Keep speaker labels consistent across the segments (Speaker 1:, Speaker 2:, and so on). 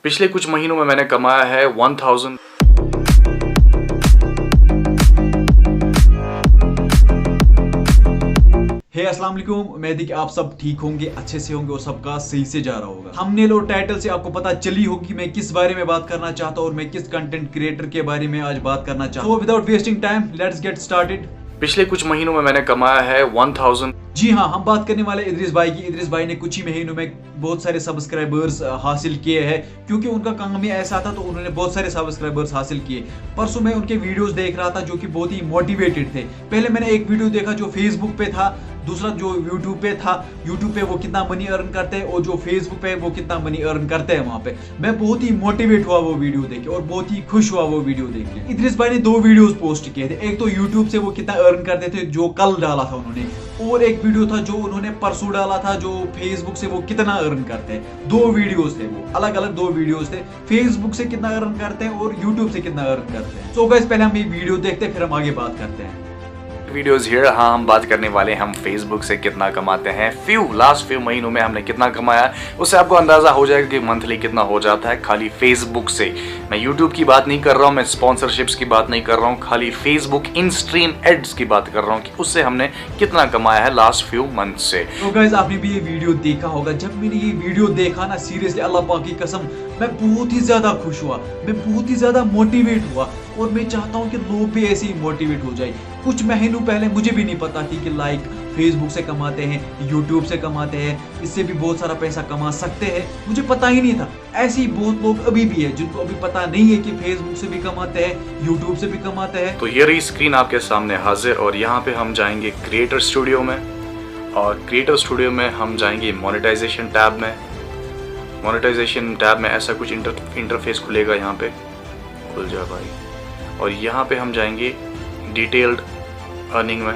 Speaker 1: पिछले कुछ महीनों में मैंने कमाया है 1000।
Speaker 2: अस्सलाम वालेकुम। उम्मीद है कि आप सब ठीक होंगे, अच्छे से होंगे और सबका सही से जा रहा होगा। थंबनेल और टाइटल से आपको पता चली होगी मैं किस बारे में बात करना चाहता हूं और मैं किस कंटेंट क्रिएटर के बारे में आज बात करना चाहता हूं। Without wasting time let's get started.
Speaker 1: पिछले कुछ महीनों में मैंने कमाया है 1000।
Speaker 2: जी हाँ, हम बात करने वाले इदरीस भाई की। इदरीस भाई ने कुछ ही महीनों में बहुत सारे सब्सक्राइबर्स हासिल किए हैं क्योंकि उनका काम ही ऐसा था, तो उन्होंने बहुत सारे सब्सक्राइबर्स हासिल किए। परसों मैं उनके वीडियोस देख रहा था जो कि बहुत ही मोटिवेटेड थे। पहले मैंने एक वीडियो देखा जो फेसबुक पे था, दूसरा जो यूट्यूब पे था। यूट्यूब पे वो कितना मनी अर्न करते हैं और जो फेसबुक पे वो कितना मनी अर्न करते हैं वहां पे। मैं बहुत ही मोटिवेट हुआ वो वीडियो देख के और बहुत ही खुश हुआ वो वीडियो देख के। इदरीस भाई ने 2 वीडियोस पोस्ट किए थे। एक तो यूट्यूब से वो कितना अर्न करते थे जो कल डाला था उन्होंने, और एक वीडियो था जो उन्होंने परसों डाला था जो फेसबुक से वो कितना अर्न करते हैं। 2 वीडियोस थे, वो अलग अलग 2 वीडियोस थे, फेसबुक से कितना अर्न करते हैं और यूट्यूब से कितना अर्न करते हैं। सो गाइस पहले हम ये वीडियो देखते हैं फिर हम आगे बात करते हैं।
Speaker 1: Videos here. हाँ, हम बात करने वाले हैं हम फेसबुक से कितना कमाते हैं। लास्ट फ्यू महीनों में हमने कितना कमाया, उससे आपको अंदाजा हो जाएगा कि मंथली कितना हो जाता है खाली फेसबुक से। मैं यूट्यूब की बात नहीं कर रहा हूँ, मैं स्पॉन्सरशिप्स की बात नहीं कर रहा हूँ, खाली फेसबुक इन स्ट्रीम एड्स की बात कर रहा हूँ कि उससे हमने कितना कमाया है लास्ट फ्यू मंथ से।
Speaker 2: तो गाइस आपने भी ये वीडियो देखा होगा। जब मैंने ये वीडियो देखा ना, सीरियसली अल्लाह पाक की कसम मैं बहुत ही ज्यादा खुश हुआ, मैं बहुत ही ज्यादा मोटिवेट हुआ और मैं चाहता हूँ कि लोग भी ऐसे ही मोटिवेट हो जाए। कुछ महीनों पहले मुझे भी नहीं पता थी कि लाइक फेसबुक से कमाते हैं, यूट्यूब से कमाते हैं, इससे भी बहुत सारा पैसा कमा सकते हैं, मुझे पता ही नहीं था। ऐसे ही बहुत लोग अभी भी है जिनको अभी पता नहीं है कि फेसबुक से भी कमाते हैं, यूट्यूब से भी कमाते हैं।
Speaker 1: तो ये रही स्क्रीन आपके सामने हाजिर और यहाँ पे हम जाएंगे क्रिएटर स्टूडियो में, और क्रिएटर स्टूडियो में हम जाएंगे मोनेटाइजेशन टैब में। मोनेटाइजेशन टैब में ऐसा कुछ इंटरफेस खुलेगा, यहाँ पे खुल जा भाई, और यहाँ पे हम जाएंगे डिटेल्ड अर्निंग में।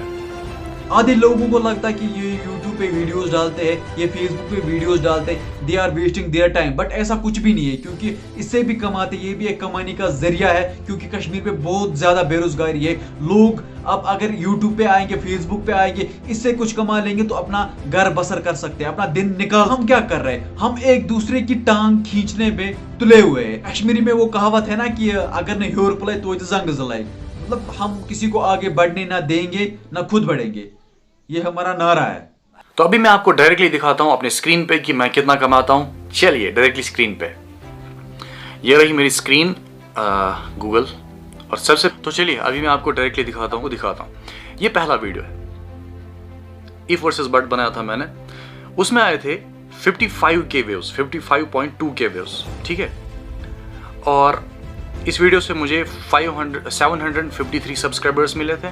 Speaker 2: आधे लोगों को लगता है कि ये यूट्यूब पे वीडियोस डालते हैं, ये फेसबुक पे वीडियोस डालते हैं, they are wasting their time, but ऐसा कुछ भी नहीं है क्योंकि इससे भी कमाते, ये भी एक कमाने का जरिया है क्योंकि कश्मीर पे बहुत ज्यादा बेरोजगारी है। लोग अब अगर यूट्यूब पे आएंगे, फेसबुक पे आएंगे, इससे कुछ कमा लेंगे तो अपना घर बसर कर सकते हैं, अपना दिन निकाल। हम क्या कर रहे हैं, हम एक दूसरे की टांग खींचने में तुले हुए हैं। कश्मीरी में वो कहावत है ना कि अगर नहीं ह्योर पलाए तो जंग जलाए, मतलब हम किसी को आगे बढ़ने ना देंगे ना खुद बढ़ेंगे, ये हमारा नारा है।
Speaker 1: तो अभी मैं आपको डायरेक्टली दिखाता हूं अपने स्क्रीन पे कि मैं कितना कमाता हूं। चलिए डायरेक्टली स्क्रीन पे, ये रही मेरी स्क्रीन गूगल, और सबसे तो चलिए अभी मैं आपको डायरेक्टली दिखाता हूं। ये पहला वीडियो है, इफ वर्सेस बट बनाया था मैंने, उसमें आए थे 55K व्यूज, 55.2K व्यूज, ठीक है। और इस वीडियो से मुझे 753 सब्सक्राइबर्स मिले थे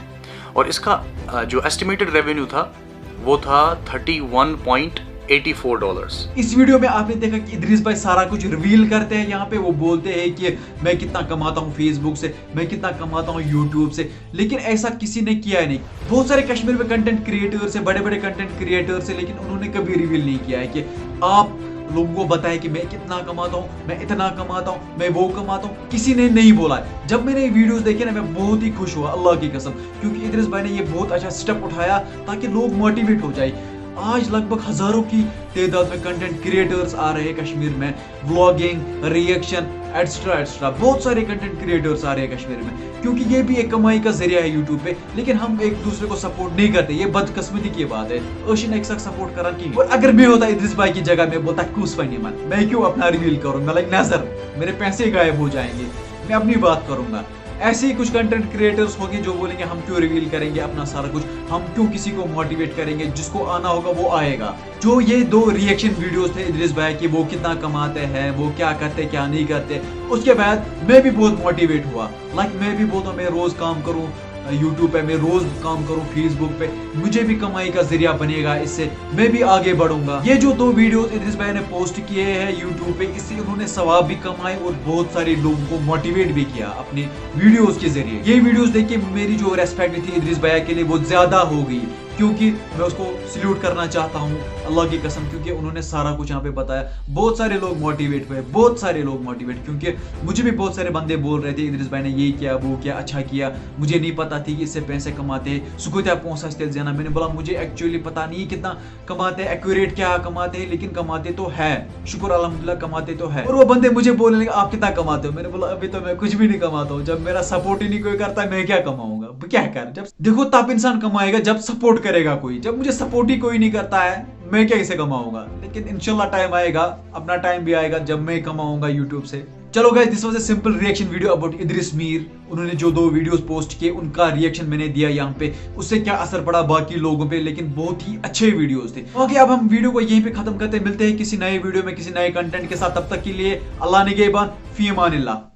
Speaker 1: और इसका जो एस्टिमेटेड रेवेन्यू था वो था $31.84।
Speaker 2: इस वीडियो में आपने देखा कि इदरीस भाई सारा कुछ रिवील करते हैं। यहाँ पे वो बोलते हैं कि मैं कितना कमाता हूँ फेसबुक से, मैं कितना कमाता हूँ यूट्यूब से, लेकिन ऐसा किसी ने किया नहीं। बहुत सारे कश्मीर में कंटेंट क्रिएटर्स है, बड़े बड़े कंटेंट क्रिएटर्स है, लेकिन उन्होंने कभी रिवील नहीं किया है कि आप लोगों को बताया कि मैं कितना कमाता हूँ, मैं इतना कमाता हूँ, मैं वो कमाता हूँ, किसी ने नहीं बोला। जब मैंने ये वीडियोस देखे ना, मैं बहुत ही खुश हुआ अल्लाह की कसम, क्योंकि इदरीस भाई ने ये बहुत अच्छा स्टेप उठाया ताकि लोग मोटिवेट हो जाए। आज लगभग हजारों की तादाद में कंटेंट क्रिएटर्स आ रहे हैं कश्मीर में, व्लॉगिंग, रिएक्शन, एक्स्ट्रा बहुत सारे कंटेंट क्रिएटर्स आ रहे हैं कश्मीर में, क्योंकि ये भी एक कमाई का जरिया है यूट्यूब पे। लेकिन हम एक दूसरे को सपोर्ट नहीं करते, ये बदकिस्मती की बात है। ओशन एक सपोर्ट करा की, और अगर मैं होता इदरीस भाई की जगह में बोलता कूस फनी मन, मैं क्यों अपना रिवील करूंगा, लाइक नजर मेरे पैसे गायब हो जाएंगे, मैं अपनी बात करूंगा। ऐसे ही कुछ कंटेंट क्रिएटर्स होंगे जो बोलेंगे हम क्यों रिवील करेंगे अपना सारा कुछ, हम क्यों किसी को मोटिवेट करेंगे, जिसको आना होगा वो आएगा। जो ये 2 रिएक्शन वीडियोस थे इदरीस भाई की, वो कितना कमाते हैं, वो क्या करते क्या नहीं करते, उसके बाद मैं भी बहुत मोटिवेट हुआ। लाइक मैं भी बोलता हूँ मैं रोज काम करूँ यूट्यूब पे, मैं रोज काम करूँ फेसबुक पे, मुझे भी कमाई का जरिया बनेगा, इससे मैं भी आगे बढ़ूंगा। ये जो 2 वीडियोस इदरीस भाई ने पोस्ट किए हैं यूट्यूब पे, इससे उन्होंने सवाब भी कमाए और बहुत सारे लोगों को मोटिवेट भी किया अपने वीडियोस के जरिए। ये वीडियोस देख के मेरी जो रेस्पेक्ट थी इदरीस भाई के लिए वो ज्यादा हो गई, क्योंकि मैं उसको सल्यूट करना चाहता हूँ अल्लाह की कसम, क्योंकि उन्होंने सारा कुछ यहाँ पे बताया। बहुत सारे लोग मोटिवेट हुए, बहुत सारे लोग मोटिवेट, क्योंकि मुझे भी बहुत सारे बंदे बोल रहे थे इद्रिस भाई ने ये किया वो किया अच्छा किया, मुझे नहीं पता थी कि इससे पैसे कमाते हैं, सुकुत्या पोसा देना। मैंने बोला मुझे एक्चुअली पता नहीं कितना कमाते हैं, एक्यूरेट क्या कमाते हैं, लेकिन कमाते तो है, शुक्र अल्हम्दुलिल्लाह कमाते तो है। और वो बंदे मुझे बोलने लगे आप कितना कमाते हो, मैंने बोला अभी तो मैं कुछ भी नहीं कमाता हूँ, जब मेरा सपोर्ट ही नहीं कोई करता मैं क्या कमाऊंगा, क्या कर। जब देखो तब इंसान कमाएगा जब सपोर्ट करेगा कोई, जब मुझे सपोर्ट ही कोई नहीं करता है मैं कैसे कमाऊंगा। लेकिन इंशाल्लाह टाइम आएगा, अपना टाइम भी आएगा जब मैं कमाऊंगा यूट्यूब से। चलो guys, this was a simple reaction video about Idris Mir. उन्होंने जो 2 वीडियोस पोस्ट किए उनका रिएक्शन मैंने दिया यहाँ पे, उससे क्या असर पड़ा बाकी लोगों पे, लेकिन बहुत ही अच्छे वीडियोस थे। ओके, अब हम वीडियो को यहीं पे खत्म करते हैं, मिलते हैं किसी नए वीडियो में किसी नए कंटेंट के साथ। तब तक के लिए अल्लाह निगहबान, फी अमानिल्लाह।